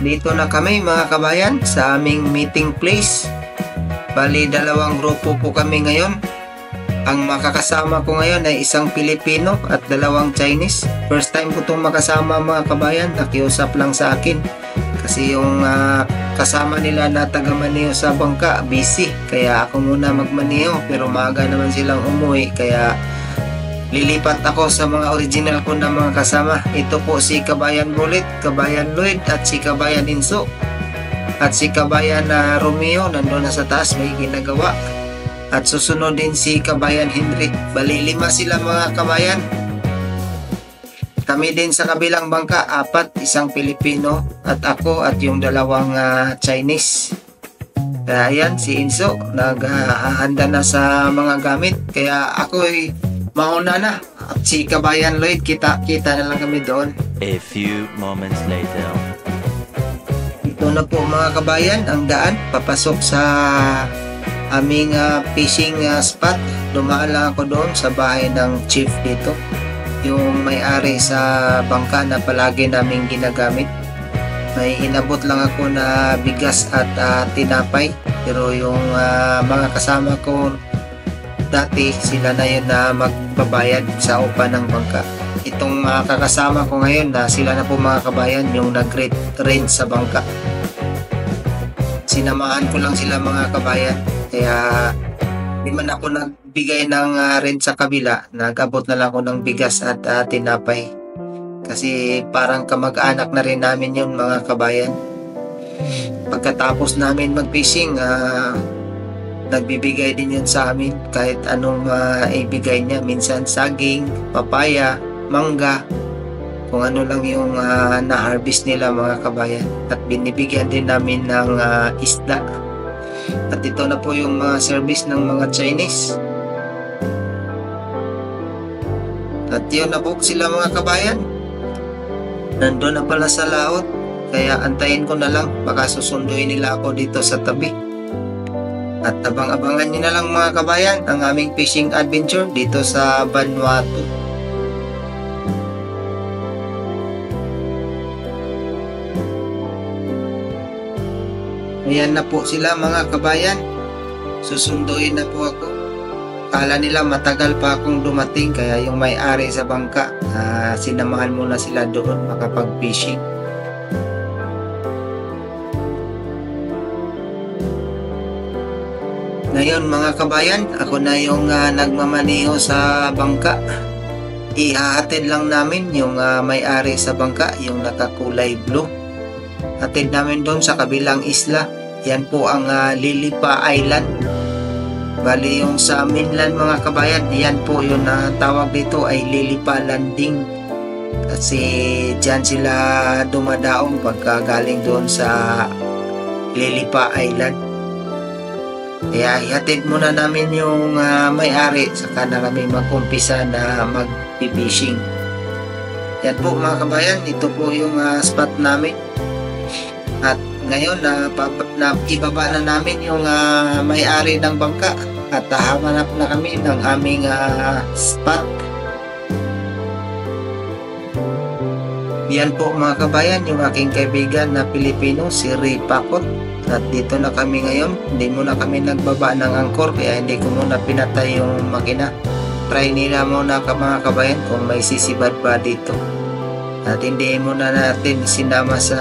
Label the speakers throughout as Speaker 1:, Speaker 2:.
Speaker 1: Dito na kami mga kabayan sa aming meeting place. Bali, dalawang grupo po kami ngayon. Ang makakasama ko ngayon ay isang Pilipino at dalawang Chinese. First time ko itong makasama mga kabayan. Nakiusap lang sa akin. Kasi yung kasama nila na taga Maneo sa bangka, busy. Kaya ako muna magmaneo. Pero maaga naman silang umuwi. Kaya lilipat ako sa mga original ko na mga kasama. Ito po si Kabayan Bullet, Kabayan Lloyd at si Kabayan Inso. At si Kabayan Romeo nandun na sa taas, may ginagawa. At susunod din si Kabayan Henry. Bali 5 sila mga kabayan. Kami din sa kabilang bangka, 4, isang Pilipino at ako at yung dalawang Chinese. Kaya yan, si Inso naghahanda na sa mga gamit. Kaya ako'y mauna na. At si Kabayan Lloyd, kita na lang kami doon.
Speaker 2: A few moments later.
Speaker 1: Ito na po mga kabayan, ang daan papasok sa aming fishing spot. Dumaan lang ako doon sa bahay ng chief dito, yung may-ari sa bangka na palagi naming ginagamit. May inabot lang ako na bigas at tinapay, pero yung mga kasama ko dati, sila na yun na magbabayad sa upa ng bangka. Itong kakasama ko ngayon na sila na po mga kabayan yung nag-rent sa bangka. Sinamahan ko lang sila mga kabayan. Kaya di man ako nagbigay ng rent sa kabila, nag-abot na lang ako ng bigas at tinapay. Kasi parang kamag-anak na rin namin yun mga kabayan. Pagkatapos namin mag-fishing, nagbibigay din yun sa amin kahit anong ibigay niya. Minsan saging, papaya, mangga, kung ano lang yung na-harvest nila mga kabayan. At binibigyan din namin ng isda. At ito na po yung service ng mga Chinese. At yun na po sila mga kabayan. Nandun na pala sa laot. Kaya antayin ko na lang, baka susunduin nila ako dito sa tabi. At abang-abangan nyo na lang mga kabayan ang aming fishing adventure dito sa Vanuatu. Ayan na po sila mga kabayan. Susunduin na po ako. Kala nila matagal pa akong dumating, kaya yung may-ari sa bangka, sinamahan muna sila doon makapag-fishing. Ngayon mga kabayan, ako na yung nagmamaneho sa bangka. Ihahatid lang namin yung may-ari sa bangka, yung nakakulay blue. Hatid namin doon sa kabilang isla. Yan po ang Lilipa Island. Bali yung sa mainland mga kabayan, yan po yung tawag dito ay Lilipa Landing. Kasi dyan sila dumadaong pagka galing doon sa Lilipa Island. Kaya ihatid muna namin yung may-ari, saka na kami mag-umpisa na mag-fishing. Yan po mga kabayan, ito po yung spot namin. At ngayon ibaba na namin yung may-ari ng bangka at hahanap na kami ng aming spot. Yan po mga kabayan, yung aking kaibigan na Pilipino, si Ray Pakot. At dito na kami ngayon. Hindi muna kami nagbaba ng angkor, kaya hindi ko muna pinatay yung makina. Try nila muna mga kabayan kung may sisibad ba dito. At hindi muna natin sinama sa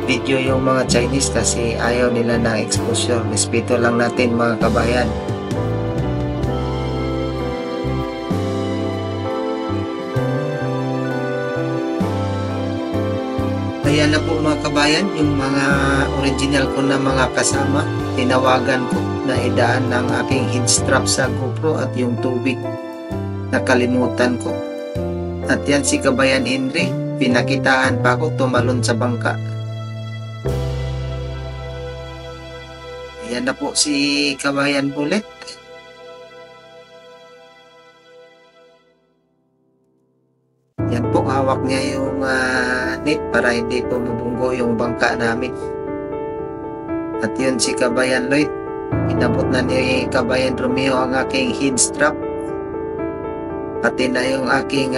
Speaker 1: video yung mga Chinese kasi ayaw nila ng exposure. Respeto lang natin mga kabayan. Ayan na po mga kabayan, yung mga original ko na mga kasama. Tinawagan ko na idaan ng aking head strap sa GoPro at yung tubig. Nakalimutan ko. At yan si Kabayan Henry. Pinakitaan pa ako tumalon sa bangka. Ayan na po si Kabayan Bullet. Yan po, hawak niya yung net para hindi po mabunggo yung bangka namin. At yun si Kabayan Lloyd. Inabot na ni Kabayan Romeo ang aking head strap. Pati na yung aking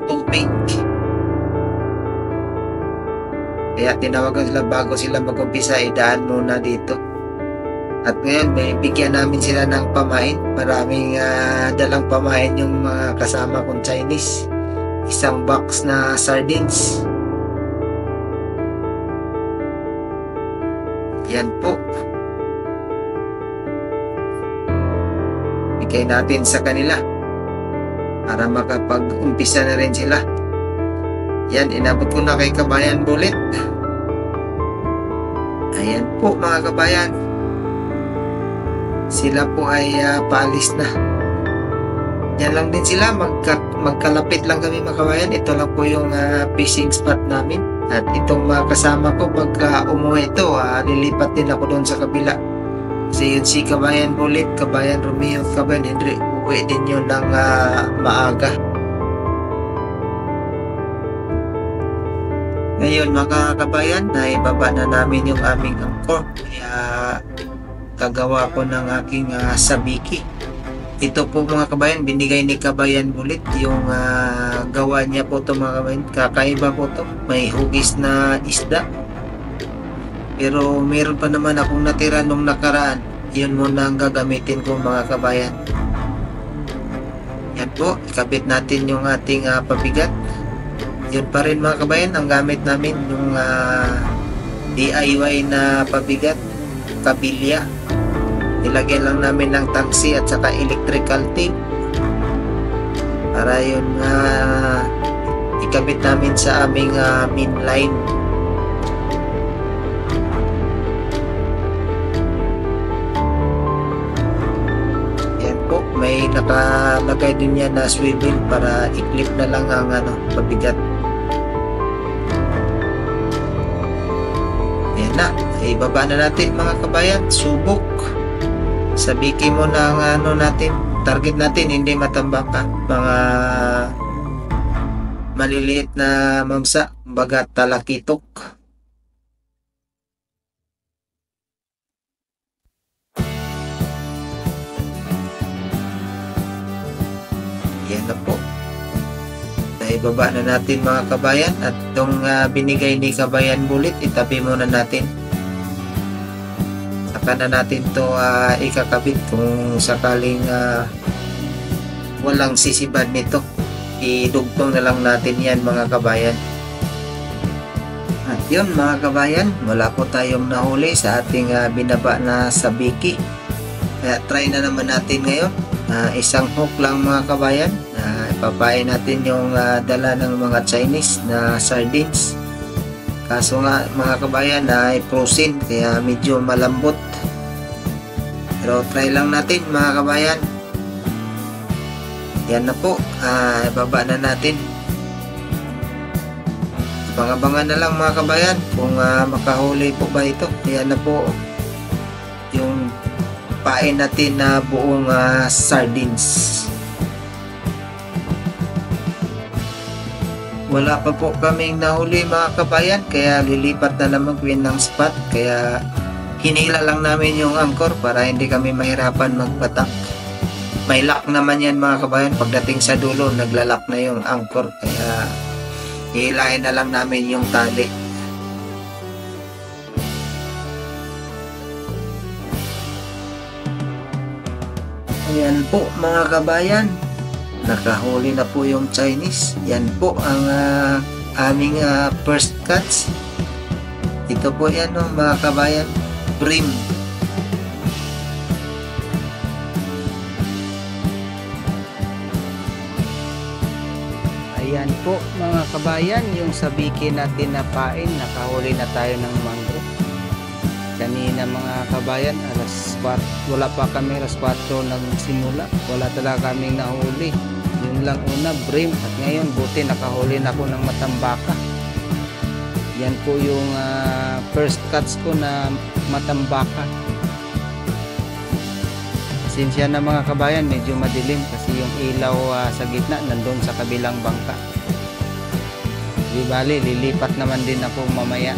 Speaker 1: tubig. Kaya tinawagan sila bago sila mag-umpisa, idaan muna dito. At ngayon, may bigyan namin sila ng pamain. Maraming dalang pamain yung mga kasama kong Chinese. Isang box na sardines. Yan po. Bigay natin sa kanila para makapag-umpisa na rin sila. Yan, inabot ko na kay Kabayan Bullet. Ayan po mga kabayan. Sila po ay paalis na. Yan lang din sila. Magkalapit lang kami mga kabayan. Ito lang po yung fishing spot namin. At itong mga kasama ko, pagka umuwi ito, lilipat din ako doon sa kabila. Kasi yun si Kabayan Bullet, Kabayan Romeo, Kabayan Henry, uwi din yun ng maaga. Ngayon mga kabayan, naibaba na namin yung aming angkor. Kaya kagawa ko ng aking sabiki. Ito po mga kabayan, binigay ni Kabayan Bullet. Yung gawa niya po ito mga kabayan, kakaiba po ito. May hugis na isda. Pero meron pa naman akong natira nung nakaraan. Yun muna ang gagamitin ko mga kabayan. Yan po, ikabit natin yung ating pabigat. Yun pa rin mga kabayan, ang gamit namin yung DIY na pabigat, kabilya. Nilagyan lang namin ng taxi at saka electrical tape para yun ikabit namin sa aming main line. Yan po, may nakalagay din yan na swivel para i-clip na lang ang pabigat. Ayan na, ibaba na natin mga kabayan. Subok. Sabikin mo na ang natin, target natin hindi matambaka, mga maliliit na mamsa, kumbaga talakitok. Yan na po. Ibaba na natin mga kabayan, at itong binigay ni Kabayan Bullet, itabi muna natin. Saka na natin to ikakabit kung sakaling walang sisibad nito. Idugtong na lang natin yan mga kabayan. At yun mga kabayan, wala po tayong nahuli sa ating binaba na sabiki. Kaya try na naman natin ngayon. Isang hook lang mga kabayan. Ipapain natin yung dala ng mga Chinese na sardines. Kaso nga mga kabayan ay frozen, kaya medyo malambot. Pero try lang natin mga kabayan. Yan na po, ibaba na natin. Abangan na lang mga kabayan kung makahuli po ba ito. Yan na po yung pain natin na buong sardines. Wala pa po kaming nahuli mga kabayan, kaya lilipat na naman kami ng spot. Kaya hinila lang namin yung angkor para hindi kami mahirapan magpatak. May lock naman yan mga kabayan, pagdating sa dulo naglalak na yung angkor, kaya hihilahin na lang namin yung tali. Ayan po mga kabayan, nakahuli na po yung Chinese. Yan po ang aming first catch. Ito po yan mga kabayan, bream. Ayan po mga kabayan, yung sabiki natin na pain, nakahuli na tayo ng mangrove. Kanina mga kabayan, wala pa kami alas 4 nagsimula. Wala talaga kaming nahuli. Yun lang una, bream. At ngayon, buti nakahuli na ako ng matambaka. Yan po yung first catch ko na matambaka. Pasensya na mga kabayan, medyo madilim kasi yung ilaw sa gitna nandun sa kabilang bangka. Di bali, lilipat naman din ako mamaya.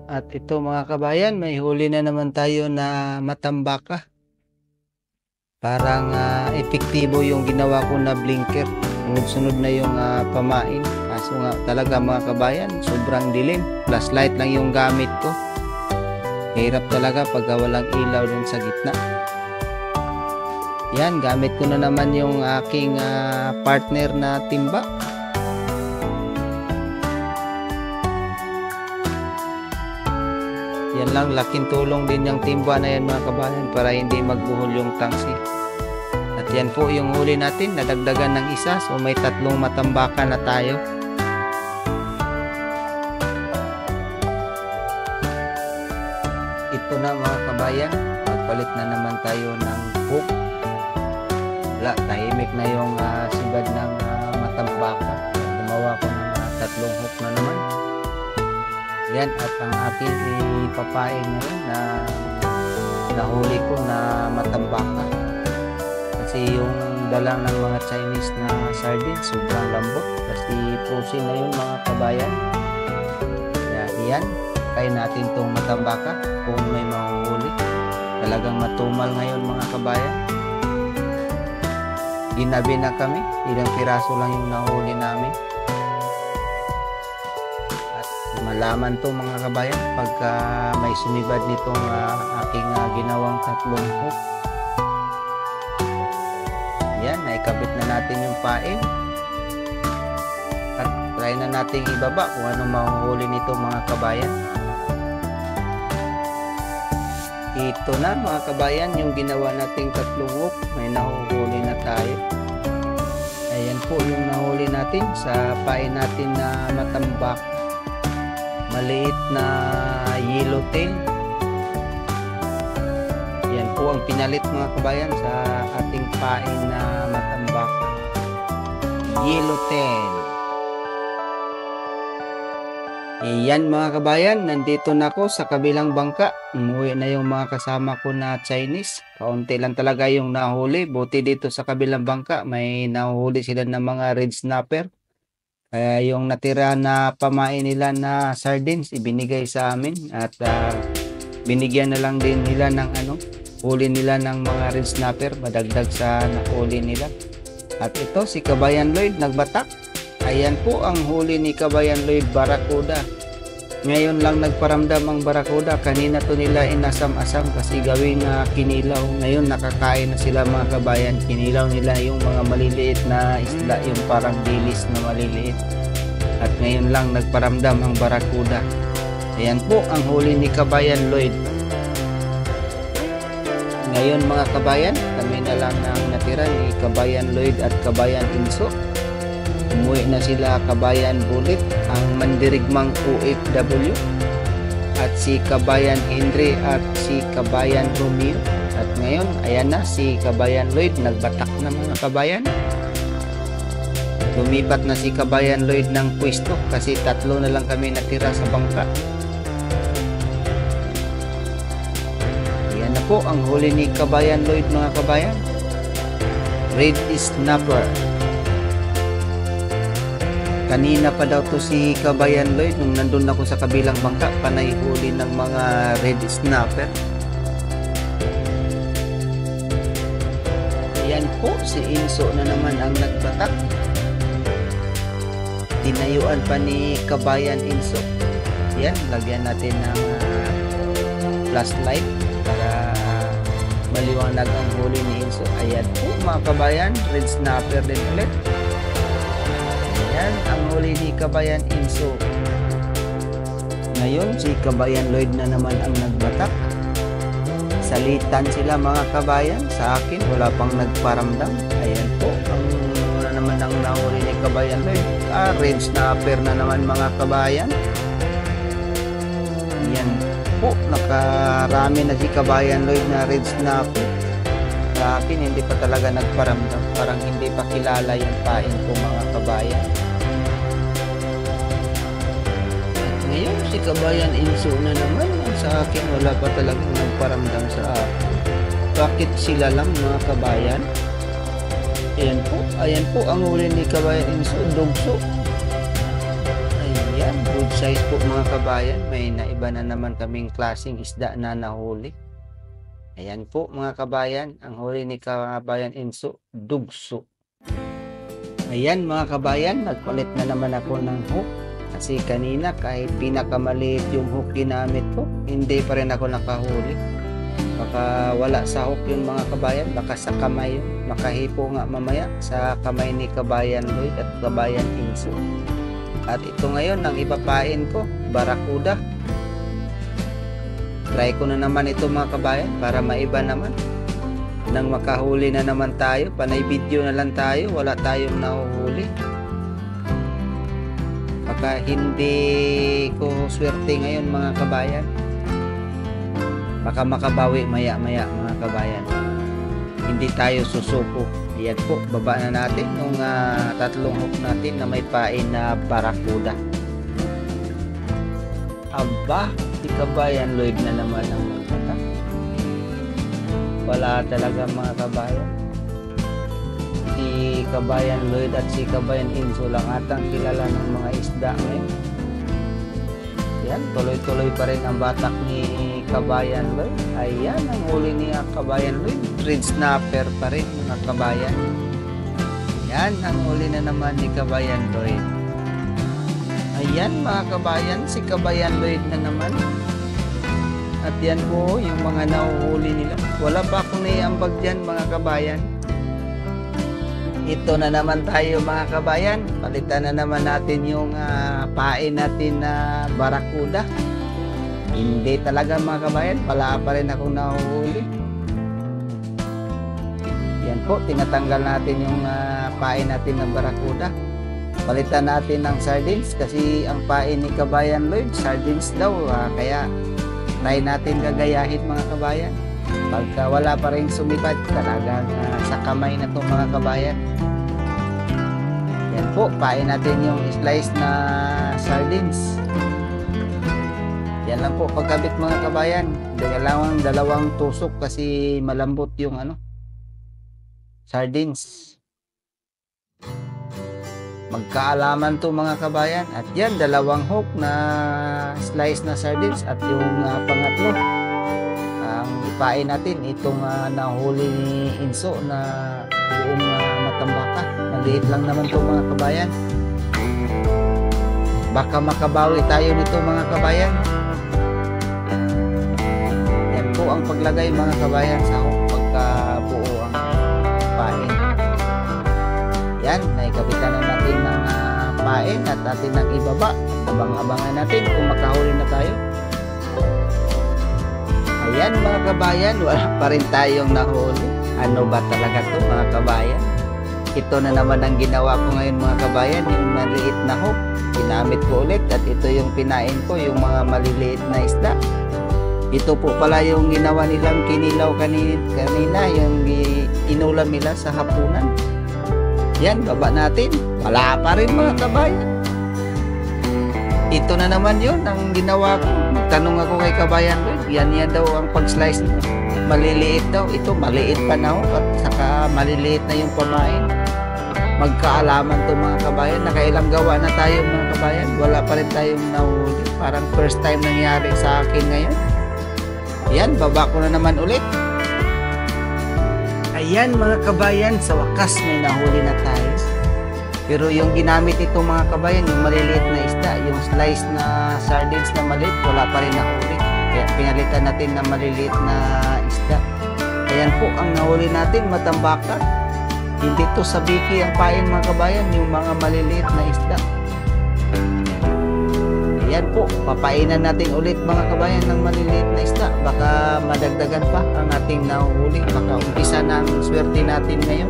Speaker 1: At ito mga kabayan, may huli na naman tayo na matambaka. Parang epektibo yung ginawa ko na blinker. Sunod-sunod na yung pamain. Kaso nga talaga mga kabayan, sobrang dilim. Flashlight lang yung gamit ko. Hirap talaga pag walang ilaw dun sa gitna. Yan, gamit ko na naman yung aking partner na timba. Yan lang, laking tulong din yung timba na yan mga kabayan para hindi magbuhol yung tangsi. At yan po yung huli natin, nadagdagan ng isa, so may 3 matambakan na tayo. Ito na mga kabayan, magpalit na naman tayo ng hook. Wala, tahimik na yung sibad ng matambakan. Gumawa ko ng 3 hook na naman. Yan, at ang aking ipapain ngayon na nahuli ko na matambaka. Kasi yung dala ng mga Chinese na sardines sobrang lambot. Kasi frozen na yun mga kabayan. Kaya yan, kain natin tong matambaka kung may mahuhuli. Talagang matumal ngayon mga kabayan. Ginabi na kami, ilang piraso lang yung nahuli namin. Malaman to mga kabayan pagka may sumibad nitong aking ginawang 3 hook. Yan, naikabit na natin yung pain at try na natin ibaba kung anong mahuhuli nito mga kabayan. Ito na mga kabayan yung ginawa nating 3 hook, may nahuhuli na tayo. Ayan po yung nahuli natin sa pain natin na matambak. Maliit na yellowtail. Yan po ang pinalit mga kabayan sa ating pain na matambak. Yellowtail. Yan mga kabayan, nandito na ako sa kabilang bangka. Umuwi na yung mga kasama ko na Chinese. Kaunti lang talaga yung nahuli. Buti dito sa kabilang bangka may nahuli sila ng mga red snapper. Kaya yung natira na pamain nila na sardines ibinigay sa amin at binigyan na lang din nila ng huli nila ng mga red snapper madagdag sa nahuli nila. At ito si Kabayan Lloyd nagbatak. Ayan po ang huli ni Kabayan Lloyd, Barracuda. Ngayon lang nagparamdam ang Barracuda. Kanina to nila inasam-asam kasi gawing kinilaw. Ngayon nakakain na sila mga kabayan. Kinilaw nila yung mga maliliit na isda, yung parang dilis na maliliit. At ngayon lang nagparamdam ang Barracuda. Ayan po ang huli ni Kabayan Lloyd. Ngayon mga kabayan, kami na lang ang natira ni Kabayan Lloyd at Kabayan Inso. Umuwi na sila Kabayan Bullet, ang mandirigmang OFW, at si Kabayan Henry at si Kabayan Romeo. At ngayon, ayan na si Kabayan Lloyd, nagbatak na mga kabayan. Lumipat na si Kabayan Lloyd ng pwesto kasi 3 na lang kami natira sa bangka. Ayan na po ang huli ni Kabayan Lloyd mga kabayan. Red snapper. Kanina pa daw to si Kabayan Lloyd nung nandun ako sa kabilang bangka, panay huli ng mga red snapper. Ayan po si Inso na naman ang nagbatak. Tinayuan pa ni Kabayan Inso. Yan, lagyan natin ng flashlight para maliwanag ang huli ni Inso. Ayan po mga kabayan, red snapper din ulit. Yan ang huli ni Kabayan Inso. Ngayon si Kabayan Lloyd na naman ang nagbatak. Salitan sila mga kabayan. Sa akin wala pang nagparamdam. Ayan po ang naman ang nahuli ni Kabayan Lloyd. Red snapper na naman mga kabayan. Yan po, nakarami na si Kabayan Lloyd na red snapper. Sa akin hindi pa talaga nagparamdam. Parang hindi pa kilala yung pain ko mga kabayan. Ngayon si Kabayan Inso na naman. Sa akin wala pa talagang nagparamdam sa akin. Bakit sila lang mga kabayan? Ayan po ang huli ni Kabayan Inso, dugso. Ayan, good size po mga kabayan. May naiba na naman kaming klaseng isda na nahuli. Ayan po mga kabayan, ang huli ni kabayan Enzo, dugso. Ayan mga kabayan, nagpalit na naman ako ng hook. Kasi kanina kahit pinakamaliit yung hook ginamit ko, hindi pa rin ako nakahuli. Baka wala sa hook yung mga kabayan, baka sa kamay yun. Makahipo nga mamaya sa kamay ni kabayan Lloyd at kabayan Enzo. At ito ngayon, ang ipapain ko, barakuda. Try ko na naman ito mga kabayan para maiba naman. Nang makahuli na naman tayo, panay video na lang tayo, wala tayong nahuhuli. Baka hindi ko swerte ngayon mga kabayan. Baka makabawi maya mga kabayan. Hindi tayo susuko. Ayan po, baba na natin yung tatlong hook natin na may pain na barakuda. Aba, si kabayan Lloyd na naman ang magkata. Wala talaga mga kabayan. Si kabayan Lloyd at si kabayan Enzo lang atang kilala ng mga isda ngayon. Yan, tuloy-tuloy pa rin ang batak ni kabayan Lloyd. Ayan, ang huli niya kabayan Lloyd. Red snapper pa rin mga kabayan. Yan, ang huli na naman ni kabayan Lloyd. Ayan mga kabayan, si kabayan Lloyd na naman. At yan po yung mga nahuhuli nila. Wala pa akong naiambag dyan mga kabayan. Ito na naman tayo mga kabayan. Palitan na naman natin yung pain natin na barakuda. Hindi talaga mga kabayan, wala pa rin akong nahuhuli. Yan po, tinatanggal natin yung pain natin na barakuda. Palitan natin ng sardines kasi ang pain ni kabayan Lloyd, sardines daw. Kaya try natin gagayahin mga kabayan. Pagka wala pa rin sumipad, talagang sa kamay na to mga kabayan. Yan po, pain natin yung slice na sardines. Yan lang po pagkabit mga kabayan. Dalawang tusok kasi malambot yung sardines. Magkaalaman to mga kabayan. At yan, dalawang hook na slice na sardines. At yung pangatlo, ang ipain natin itong nahuli ni Enzo na buong matambaka. Maliit lang naman to mga kabayan. Baka makabawi tayo nito mga kabayan. Yan po ang paglagay mga kabayan sa hook pagka buo ang pain. Yan, naikabitan na natin ng pain at atin nang ibaba. Abang-abangan natin kung makahuli na tayo. Ayan mga kabayan, wala pa rin tayong nahuli. Ano ba talaga to mga kabayan? Ito na naman ang ginawa ko ngayon mga kabayan, yung maliit na hook. Ginamit ko ulit at ito yung pinain ko, yung mga maliliit na isda. Ito po pala yung ginawa nilang kinilaw kanina, yung inulam nila sa hapunan. Yan, baba natin. Wala pa rin mga kabayan. Ito na naman yun ang ginawa ko. Tanong ako kay kabayan Lloyd, yan daw ang pag-slice mo. Maliliit daw. Ito, maliit pa na ako at saka maliliit na yung pamain. Magkaalaman to mga kabayan. Nakailang gawa na tayo mga kabayan. Wala pa rin tayong nahuli. Parang first time nangyari sa akin ngayon. Yan, baba ko na naman ulit. Ayan mga kabayan, sa wakas may nahuli na tayo. Pero yung ginamit ito mga kabayan, yung maliliit na isda, yung slice na sardines na maliit, wala pa rin nahuli. Kaya pinalitan natin na maliliit na isda. Ayan po ang nahuli natin, matambaka. Hindi to sa biki ang pain mga kabayan, yung mga maliliit na isda. Ayan po, papainan natin ulit mga kabayan ng maliliit na isda. Baka madagdagan pa ang ating nahuhuli. Baka umpisa na ang swerte natin ngayon.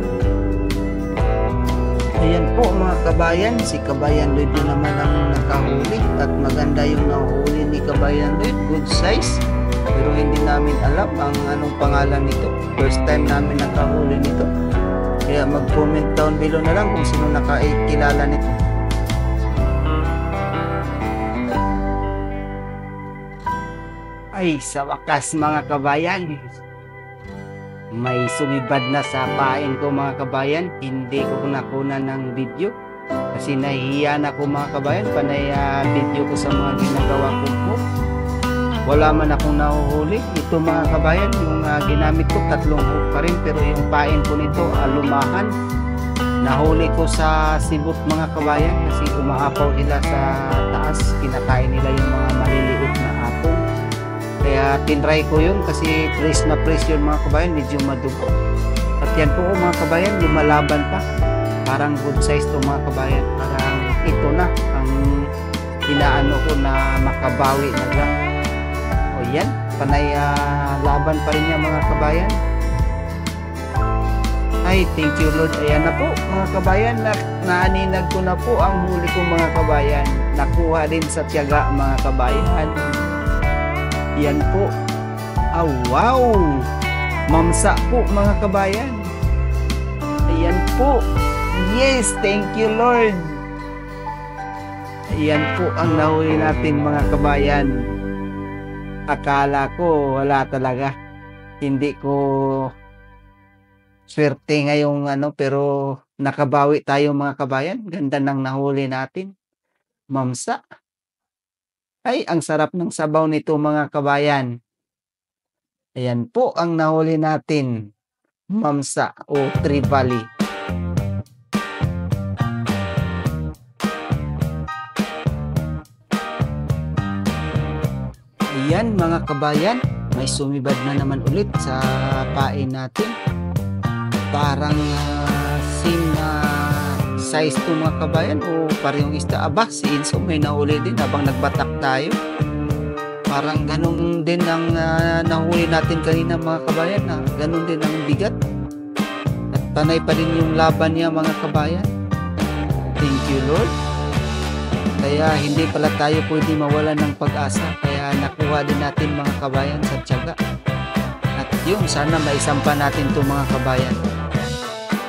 Speaker 1: Ayan po mga kabayan, si kabayan Lloyd din naman ang nakahuli. At maganda yung nahuhuli ni kabayan Lloyd, good size. Pero hindi namin alam ang anong pangalan nito. First time namin nakahuli nito. Kaya mag-comment down below na lang kung sino nakakilala nito. Ay, sa wakas mga kabayan, may sumibad na sa pain ko mga kabayan. Hindi ko nakunan ng video kasi nahihiya na ko mga kabayan. Panay video ko sa mga ginagawa ko po. wala man akong nahuhuli. Ito mga kabayan, yung ginamit ko 3 hook pa rin, pero yung pain ko nito alumahan. Nahuli ko sa sibot mga kabayan kasi umaapaw sila sa taas, kinakain nila yung mga maliliit na apong. Kaya tinry ko yun kasi fresh na fresh yun mga kabayan, medyo madugo. At yan po mga kabayan, lumalaban pa. Parang good size to mga kabayan. Parang ito na ang inaano ko na makabawi na lang. O yan, panay laban pa rin niya mga kabayan. Ay, thank you Lord. Ayan na po mga kabayan, naaninag ko na po ang huli ko mga kabayan. Nakuha din sa tiyaga mga kabayan. Yan po. Oh, wow! Mamsa po mga kabayan. Ayan po. Yes, thank you Lord. Ayan po ang nahuli natin mga kabayan. Akala ko wala talaga. Hindi ko swerte ngayong pero nakabawi tayo mga kabayan. Ganda ng nahuli natin. Mamsa. Ay, ang sarap ng sabaw nito mga kabayan. Ayan po ang nahuli natin. Mamsa o trevally. Ayan mga kabayan, may sumibad na naman ulit sa pain natin. Parang same size to mga kabayan o parehong isda. Aba, si Inso may nahuli din habang nagbatak tayo. Parang ganun din ang nahuli natin kanina mga kabayan. Ganun din ang bigat. At panay pa rin yung laban niya mga kabayan. Thank you Lord. Kaya hindi pala tayo pwede mawalan ng pag-asa. Kaya nakuha din natin mga kabayan sa tiyaga. At yun, sana maisampa natin to mga kabayan.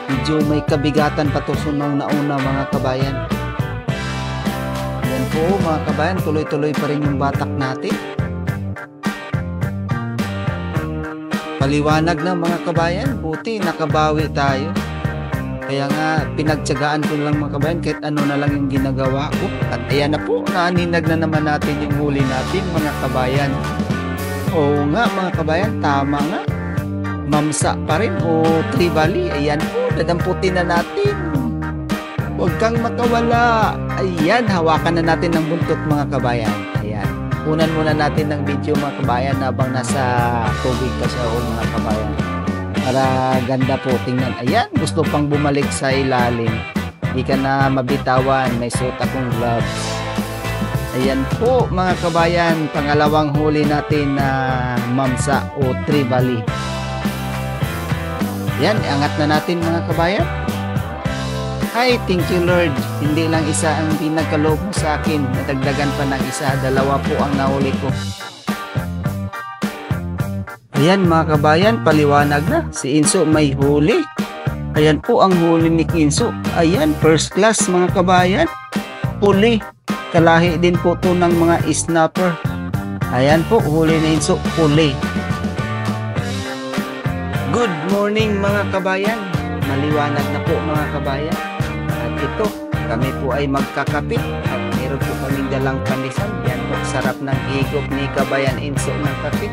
Speaker 1: Medyo may kabigatan pa to nung nauna mga kabayan. Yan po mga kabayan, tuloy-tuloy pa rin yung batak natin. Paliwanag na mga kabayan, buti nakabawi tayo. Kaya nga pinagtiyagaan ko lang mga kabayan kahit ano na lang yung ginagawa ko. At ayan na po, naaninag na naman natin yung huli natin mga kabayan. Oo nga mga kabayan, tama nga. Mamsa pa rin o trevally. Ayan po, dadamputin na natin. Huwag kang makawala. Ayan, hawakan na natin ng buntot mga kabayan. Ayan, kunan muna natin ng video mga kabayan habang nasa tubig pa siya o mga kabayan. Para ganda po tingnan. Ayan, gusto pang bumalik sa ilalim. Hindi ka na mabitawan. May suot akong gloves. Ayan po mga kabayan, pangalawang huli natin na mamsa o trevally. Yan, angat na natin mga kabayan. Ay, thank you Lord. Hindi lang isa ang pinagkaloob mo sa akin. Nadagdagan pa ng isa. 2 po ang nahuli ko. Ayan mga kabayan, paliwanag na. Si Inso may huli. Ayan po ang huli ni Inso. Ayan, first class mga kabayan. Huli. Kalahi din po to ng mga snapper. Ayan po, huli ni Inso. Huli. Good morning mga kabayan. Maliwanag na po mga kabayan. At ito, kami po ay magkakapit. At meron po kaming dalang pandesal. Yan po, sarap ng higop ni Kabayan Inso ng kape.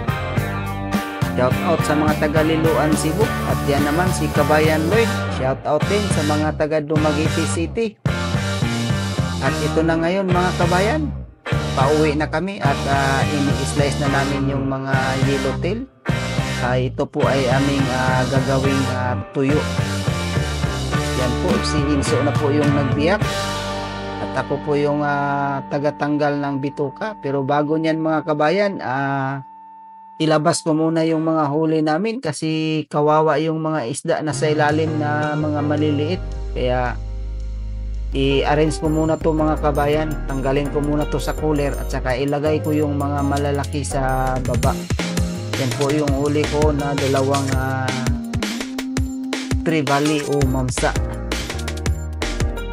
Speaker 1: Shout out sa mga taga Liloan, Cebu. At yan naman si Kabayan Lloyd. Shout out din sa mga taga Dumaguete City. At ito na ngayon mga kabayan. Pauwi na kami at ini-slice na namin yung mga yellowtail. Ito po ay aming gagawing tuyo. Yan po, si Inso na po yung nagbiyak. At ako po yung tagatanggal ng bituka. Pero bago niyan mga kabayan, ilabas ko muna yung mga huli namin kasi kawawa yung mga isda na sa ilalim na mga maliliit. Kaya i-arrange ko muna to mga kabayan. Tanggalin ko muna to sa cooler at saka ilagay ko yung mga malalaki sa baba. Yan po yung huli ko na 2 trevally o mamsa.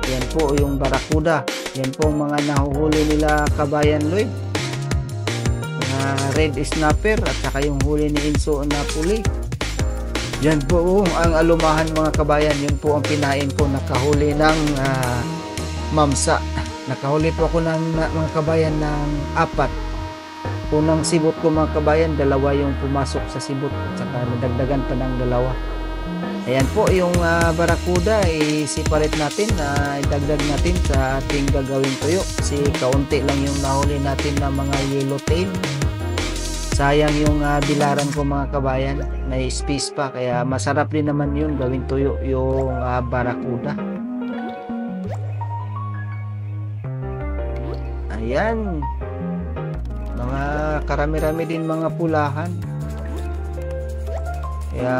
Speaker 1: Yan po yung barakuda. Yan po mga nahuhuli nila Kabayan Lloyd. Red snapper at saka yung huli ni Inso na puli. Yan po ang alumahan mga kabayan. Yun po ang pinain ko. Nakahuli ng mamsa. Nakahuli po ako ng mga kabayan ng 4. unang sibot ko mga kabayan, dalawa yung pumasok sa sibot at saka nadagdagan pa ng dalawa. Ayan po yung barakuda, i-separate natin, idagdag natin sa ating gagawing tuyo kasi kaunti lang yung nahuli natin na mga yellowtail. Sayang yung bilaran ko mga kabayan, may space pa, kaya masarap din naman yun gawing tuyo yung barakuda. Ayan, mga karami-rami din mga pulahan, kaya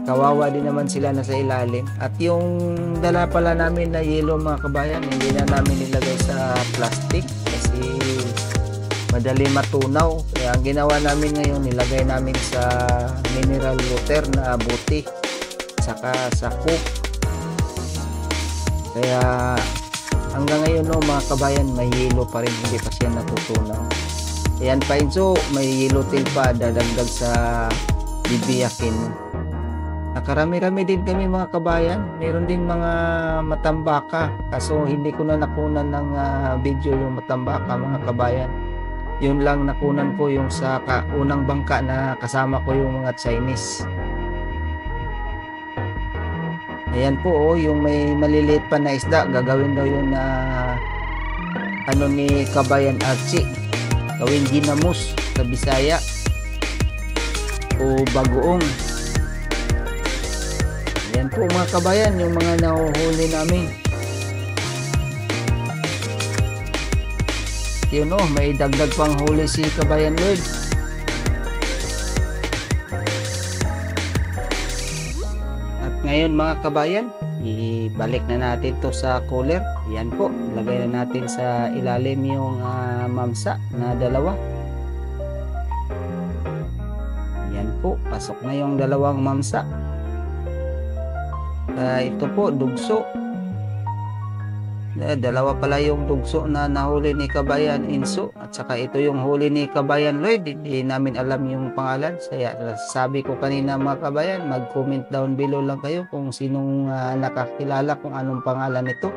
Speaker 1: kawawa din naman sila na sa ilalim. At yung dala pala namin na yellow mga kabayan, hindi na namin nilagay sa plastic kasi madali matunaw, kaya ang ginawa namin ngayon, nilagay namin sa mineral water na buti saka sa coke. Kaya hanggang ngayon mga kabayan, may yellow pa rin, hindi pa siya natutunaw. Ayan pa Inso, may yellowtail pa, dadagdag sa bibiyakin. Nakarami-rami din kami mga kabayan, meron din mga matambaka, kaso hindi ko na nakunan ng video yung matambaka mga kabayan. Yun lang nakunan ko yung sa unang bangka na kasama ko yung mga Chinese. Ayan po yung may maliliit pa na isda, gagawin daw yun na ni Kabayan Archie, gawin ginamos sa Bisaya o bagoong. Ayan po mga kabayan yung mga nahuhuli namin. Yun may dagdag pang huli si Kabayan Lloyd. At ngayon mga kabayan, ibalik na natin to sa cooler. Yan po, lagay na natin sa ilalim yung mamsa na dalawa. Yan po, pasok na yung dalawang mamsa. Ito po, dugso. Dalawa pala yung dugso na nahuli ni Kabayan Inso, at saka ito yung huli ni Kabayan Lloyd. Hindi namin alam yung pangalan, kaya sabi ko kanina mga kabayan, mag-comment down below lang kayo kung sinong nakakilala kung anong pangalan nito.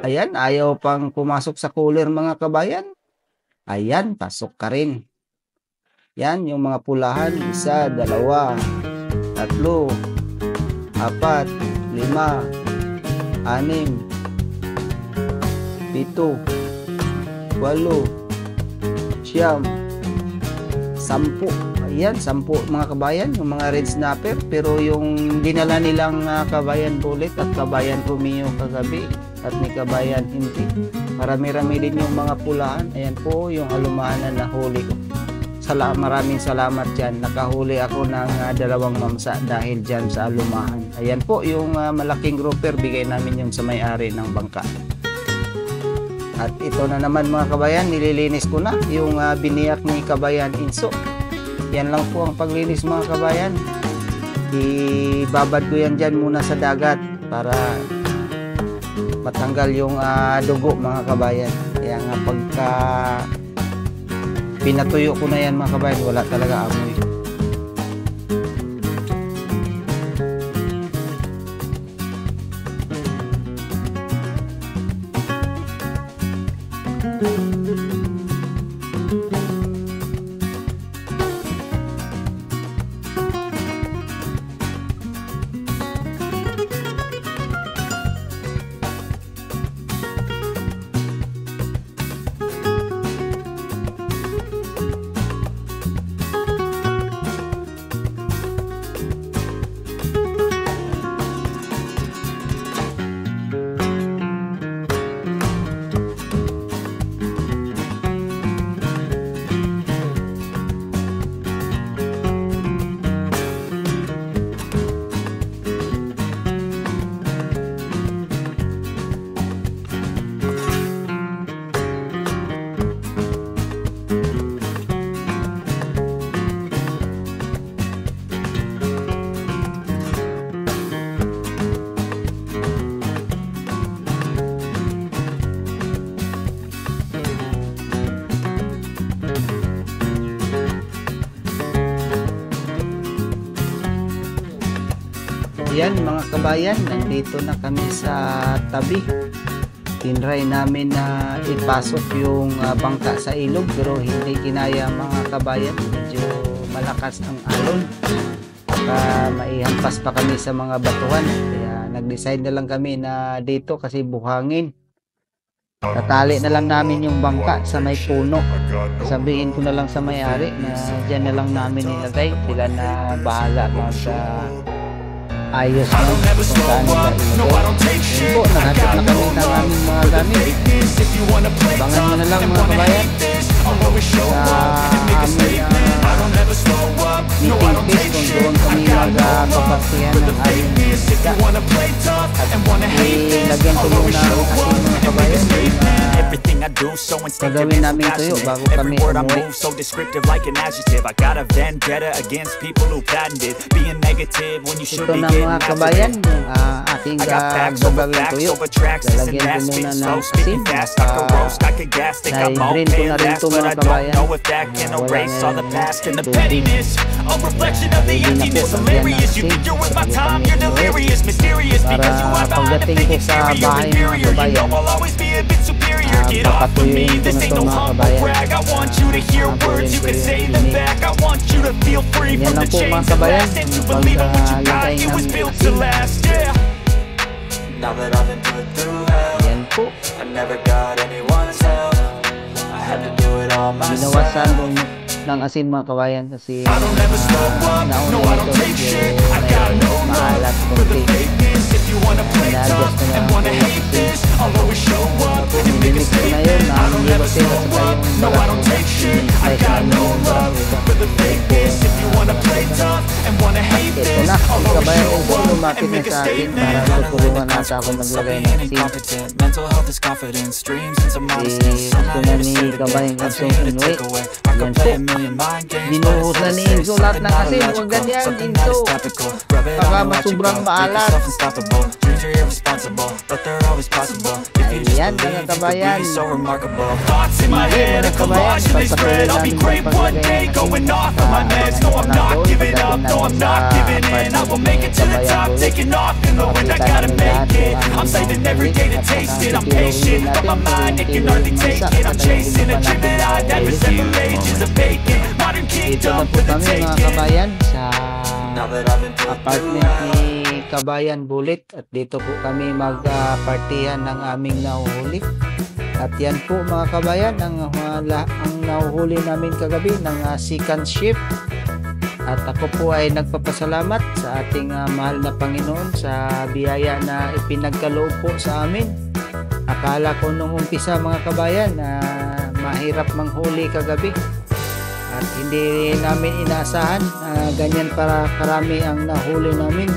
Speaker 1: Ayan, ayaw pang pumasok sa cooler mga kabayan. Ayan, pasok ka rin. Yan yung mga pulahan, 1, 2, 3, 4, 5, 6, 7, 8, 9, 10, 10. Ayan, 10 mga kabayan, yung mga red snapper. Pero yung dinala nilang Kabayan Bullet at Kabayan Romeo kagabi at ni Kabayan hindi, marami-rami din yung mga pulahan. Ayan po yung alumahanan na huli ko. Maraming salamat dyan, nakahuli ako ng 2 mamsa dahil dyan sa alumahan. Ayan po yung malaking grouper, bigay namin yung sa may-ari ng bangka. At ito na naman mga kabayan, nililinis ko na yung biniyak ni Kabayan Inso. Yan lang po ang paglinis mga kabayan. Ibabad ko yan dyan muna sa dagat para matanggal yung dugo mga kabayan. Kaya nga pagka pinatuyo ko na yan mga kabayan, wala talaga amoy. Yan mga kabayan, nandito na kami sa tabi.
Speaker 3: tinry namin na ipasok yung bangka sa ilog pero hindi kinaya mga kabayan. Medyo malakas ang alon. Maihampas pa kami sa mga batuhan. Kaya nag-decide na lang kami na dito kasi buhangin. Tatali na lang namin yung bangka sa may puno. Sabihin ko na lang sa may-ari na dyan na lang namin nilagay. Sila na bahala ayos na kung saan nila ilagay. Yun po, naghatid na kami ng aming mga gamit. Abangan mo na lang mga kabayan sa aming meeting place kung doon kami magpapartihan ng aming isda. At ilagyan ko muna ang aking mga kabayan gagawin namin tuyo bago kami umuwi. Ito na mga kabayan, ating gagawin tuyo. Lalagyan ko muna ng asin. Na-green ko na rin ito mga kabayan. Wala na tubig. Hindi na po lagyan ng asin. Para pagdating ko sa bahay mga kabayan, papatuyin ko na ito mga kabayan. Yan lang po mga kabayan, paglagay ng asin. Yan po. Binawasan ng asin mga kabayan kasi nauna ito yung maalat konti. Na-adjust na lang po yung asin. Limit ko na yun, nilibasin at saka yung balang slice namin yung balang ito na, ang kabayan yung po lumapit na sa akin para tutulungan nata ako maglagay ng asin. Gusto na ni kabayan Insong inuwi. Yan po, binuhos na ni Inso lahat ng asin. Huwag ganyan Inso, baka masubrang maalat. Ayan mga kabayan, hindi mga kabayan, pagpatuloy namin yung paglagay ng dito na po kami mga kabayan sa apartment ni Kabayan Bulit at dito po kami magpartihan ng aming nahuhuli. At yan po mga kabayan ang nahuhuli namin kagabi ng second shift. At ako po ay nagpapasalamat sa ating mahal na Panginoon sa biyaya na ipinagkaloob po sa amin. Akala ko nung umpisa mga kabayan na mahirap manghuli kagabi. At hindi namin inaasahan ganyan para karami ang nahuli namin.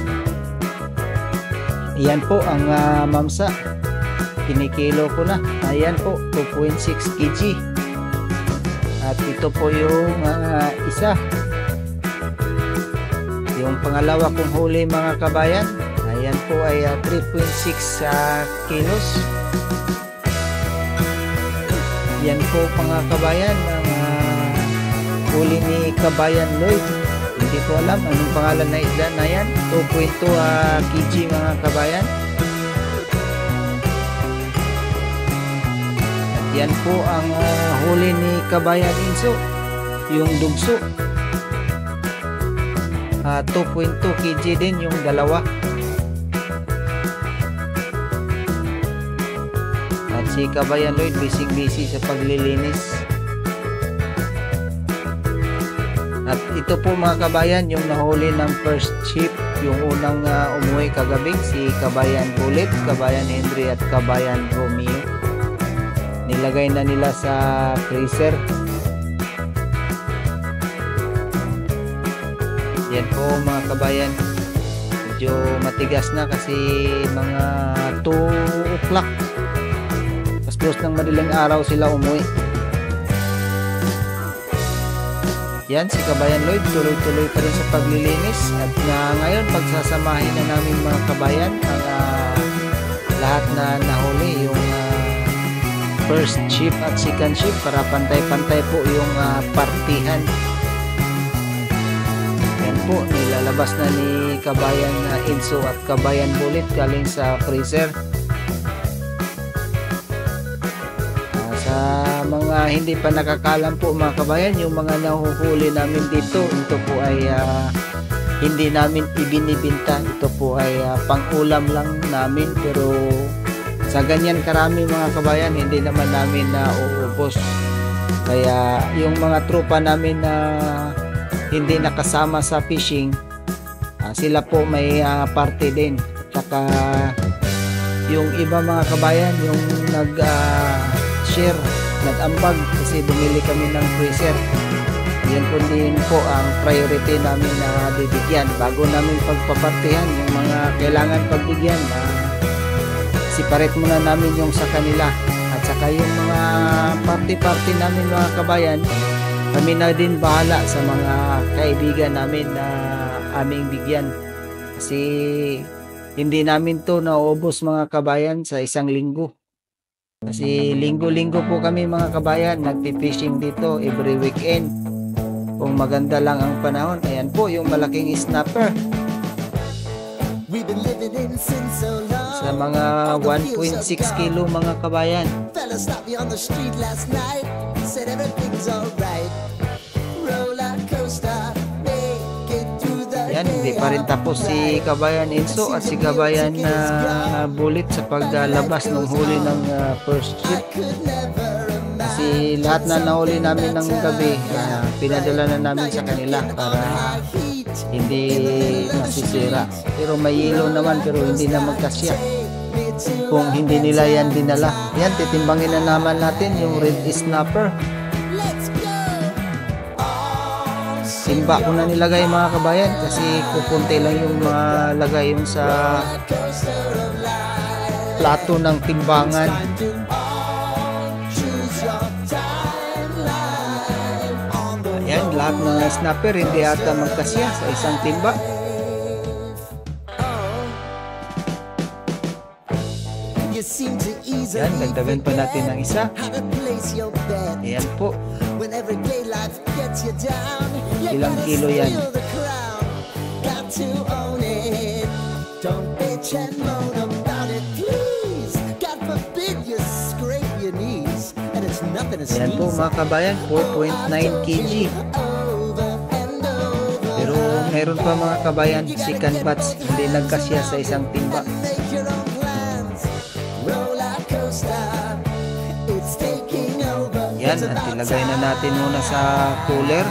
Speaker 3: Ayan po ang mamsa. Kinikilo ko na. Ayan po, 2.6 kg. At ito po yung isa. Yung pangalawa kong huli mga kabayan. Ayan po ay 3.6 kilos. Yan po mga kabayan ang huli ni Kabayan Lloyd. Hindi ko alam anong pangalan na isda na yan. 2.2 kg mga kabayan. At yan po ang huli ni Kabayan Inso, yung dugso. 2.2 kg din yung dalawa. At si Kabayan Lloyd busy sa paglilinis. At ito po mga kabayan yung nahuli ng first ship, yung unang umuwi kagabi, si Kabayan Bulit, Kabayan Henry at Kabayan Romeo. Nilagay na nila sa freezer. Yan po mga kabayan, medyo matigas na kasi mga 2 o'clock, pastos ng madaling araw sila umuwi. Yan si Kabayan Lloyd, tuloy-tuloy pa rin sa paglilinis. At ngayon pagsasamahin na namin mga kabayan ang lahat na nahuli, yung first ship at second ship, para pantay-pantay po yung partihan. Yan po, nilalabas na ni Kabayan Inso at Kabayan Bulit galing sa freezer. Sa mga hindi pa nakakalam po mga kabayan, yung mga nahuhuli namin dito, ito po ay hindi namin ibinibinta. Ito po ay pang-ulam lang namin, pero sa ganyan karami mga kabayan, hindi naman namin na uubos. Kaya yung mga tropa namin na hindi nakasama sa fishing, sila po may parte din. Tsaka yung iba mga kabayan, yung nag-share, nag-ambag kasi bumili kami ng freezer. Yan po din po ang priority namin na bibigyan bago namin pagpapartihan. Yung mga kailangan pagbigyan, separate muna namin yung sa kanila. At saka yung mga party-party namin mga kabayan, kami na din bahala sa mga kaibigan namin na aming bigyan. Kasi hindi namin to naubos mga kabayan sa isang linggo. Kasi linggo-linggo po kami mga kabayan nagpi-fishing dito every weekend. Kung maganda lang ang panahon, ayan po yung malaking snapper. Sa mga 1.6 kilo mga kabayan. Yan, hindi pa rin tapos si Kabayan Enzo at si Kabayan Bullet sa paglabas ng huli ng first ship. Kasi lahat na nahuli namin ng gabi, pinadala na namin sa kanila para hindi masisira. Pero may yelo naman, pero hindi na magkasya kung hindi nila yan dinala. Yan, titimbangin na naman natin yung red snapper. Timba ko na nilagay mga kabayan kasi kukunti lang yung mga lagay yung sa plato ng timbangan. Ayan, lahat ng snapper hindi ata magkasya sa isang timba. Yan, dagdagan pa natin ng isa. Ayan po. Ilang kilo yan? Ayan po mga kabayan, 4.9 kg. Pero meron pa mga kabayan, chicken butts, hindi nagkasya sa isang timba. Yan, at ilagay na natin muna sa cooler.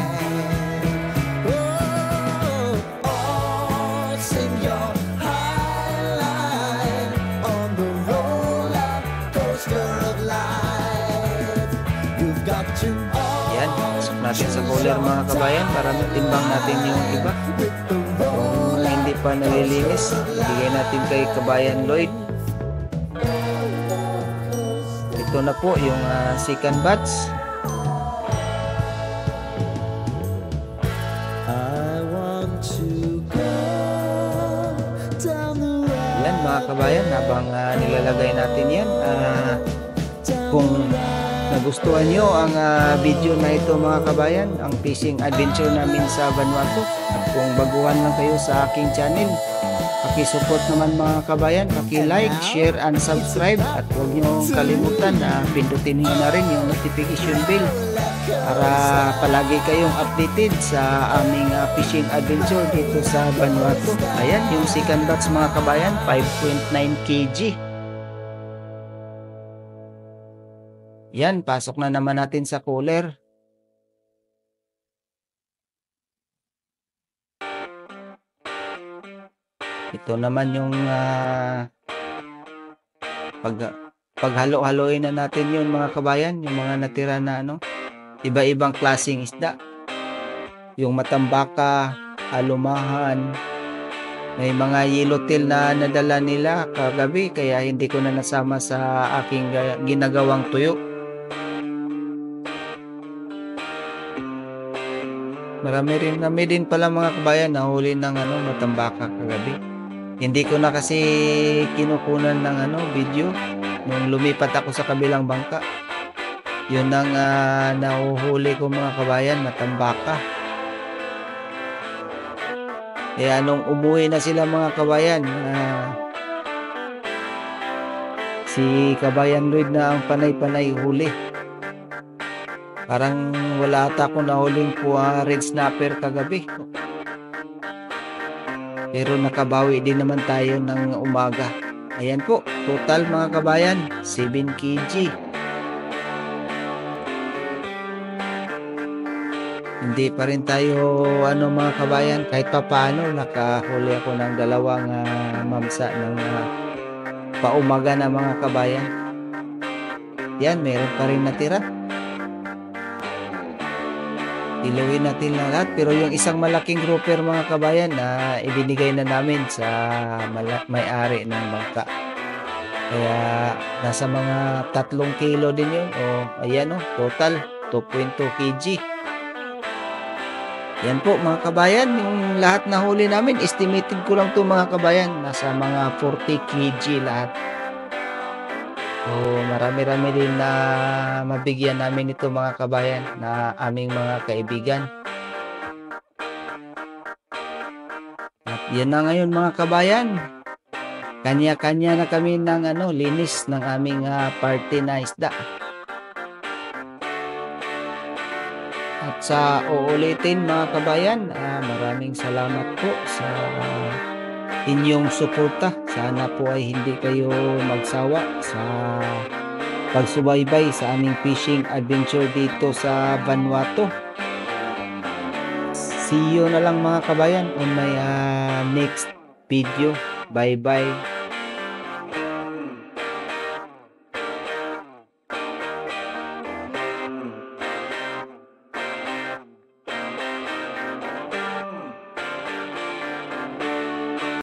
Speaker 3: Yan, pasok natin sa cooler mga kabayan para matimbang natin yung iba. Kung hindi pa nalilinis, ibigay natin kay Kabayan Lloyd. Ito na po yung second batch. Yan mga kabayan, habang nilalagay natin yan, kung nagustuhan nyo ang video na ito mga kabayan, ang fishing adventure namin sa Vanuatu, at kung baguhan lang kayo sa aking channel, paki-support naman mga kabayan, paki-like, share, and subscribe, at huwag nyo kalimutan na pindutin nyo na rin yung notification bell para palagi kayong updated sa aming fishing adventure dito sa Vanuatu. Ayan, yung second batch mga kabayan, 5.9 kg. Yan, pasok na naman natin sa cooler. Ito naman yung paghalo-haloin na natin yun mga kabayan, yung mga natira na iba-ibang klaseng isda. Yung matambaka, alumahan, may mga yellowtail na nadala nila kagabi kaya hindi ko na nasama sa aking ginagawang tuyo. Marami din pala mga kabayan na huli ng matambaka kagabi. Hindi ko na kasi kinukunan ng video nung lumipat ako sa kabilang bangka. Yun ang nahuhuli ko mga kabayan, matambaka. Kaya nung umuwi na sila mga kabayan, si Kabayan Lloyd na ang panay-panay huli. Parang wala ata akong nahuling red snapper kagabi. Pero nakabawi din naman tayo ng umaga. Ayan po, total mga kabayan, 7 kg. Hindi pa rin tayo mga kabayan, kahit pa paano nakahuli ako ng dalawang mamsa ng paumaga na mga kabayan. Yan, meron pa rin natira. Iluwin natin lang lahat, pero yung isang malaking grouper mga kabayan na ibinigay na namin sa may-ari ng bangka. Kaya nasa mga 3 kilo din yun. Ayan total 2.2 kg. Yan po mga kabayan, yung lahat na huli namin, estimated ko lang to mga kabayan, nasa mga 40 kg lahat. Marami-rami din na mabigyan namin ito mga kabayan na aming mga kaibigan. At yan na ngayon mga kabayan, kanya-kanya na kami ng linis ng aming party na isda. At sa uulitin mga kabayan, maraming salamat po sa inyong suporta. Sana po ay hindi kayo magsawa sa pagsubaybay sa aming fishing adventure dito sa Vanuatu. See you na lang mga kabayan on my next video. Bye bye.